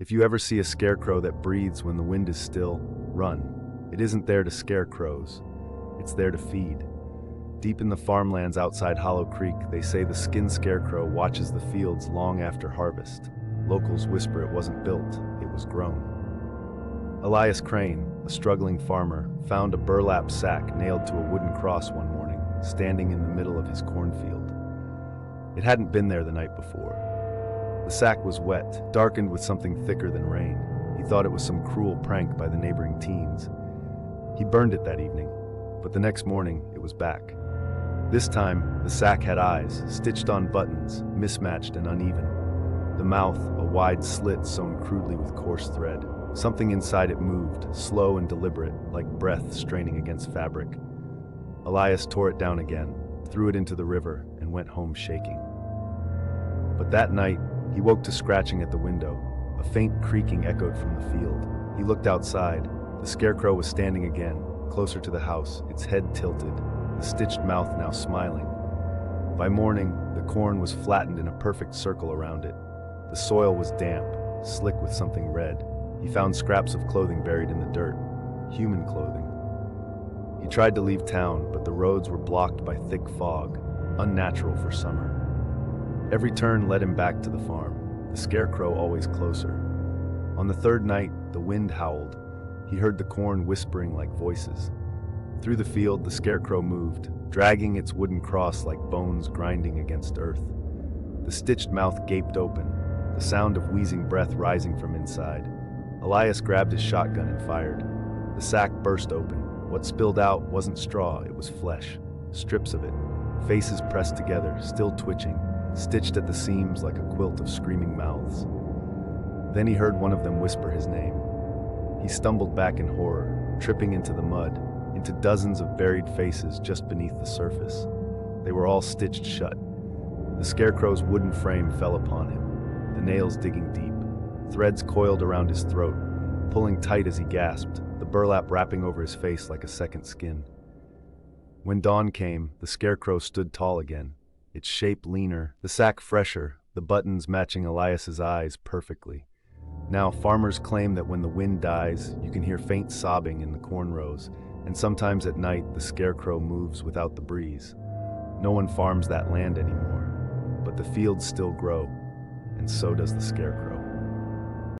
If you ever see a scarecrow that breathes when the wind is still, run. It isn't there to scare crows. It's there to feed. Deep in the farmlands outside Hollow Creek, they say the skin scarecrow watches the fields long after harvest. Locals whisper it wasn't built, it was grown. Elias Crane, a struggling farmer, found a burlap sack nailed to a wooden cross one morning, standing in the middle of his cornfield. It hadn't been there the night before. The sack was wet, darkened with something thicker than rain. He thought it was some cruel prank by the neighboring teens. He burned it that evening, but the next morning it was back. This time, the sack had eyes, stitched on buttons, mismatched and uneven. The mouth, a wide slit sewn crudely with coarse thread. Something inside it moved, slow and deliberate, like breath straining against fabric. Elias tore it down again, threw it into the river, and went home shaking. But that night, he woke to scratching at the window. A faint creaking echoed from the field. He looked outside. The scarecrow was standing again, closer to the house, its head tilted, the stitched mouth now smiling. By morning, the corn was flattened in a perfect circle around it. The soil was damp, slick with something red. He found scraps of clothing buried in the dirt, human clothing. He tried to leave town, but the roads were blocked by thick fog, unnatural for summer. Every turn led him back to the farm, the scarecrow always closer. On the third night, the wind howled. He heard the corn whispering like voices. Through the field, the scarecrow moved, dragging its wooden cross like bones grinding against earth. The stitched mouth gaped open, the sound of wheezing breath rising from inside. Elias grabbed his shotgun and fired. The sack burst open. What spilled out wasn't straw, it was flesh. Strips of it, faces pressed together, still twitching, stitched at the seams like a quilt of screaming mouths. Then he heard one of them whisper his name. He stumbled back in horror, tripping into the mud, into dozens of buried faces just beneath the surface. They were all stitched shut. The scarecrow's wooden frame fell upon him, the nails digging deep, threads coiled around his throat, pulling tight as he gasped, the burlap wrapping over his face like a second skin. When dawn came, the scarecrow stood tall again, its shape leaner, the sack fresher, the buttons matching Elias's eyes perfectly. Now, farmers claim that when the wind dies, you can hear faint sobbing in the corn rows, and sometimes at night the scarecrow moves without the breeze. No one farms that land anymore, but the fields still grow, and so does the scarecrow.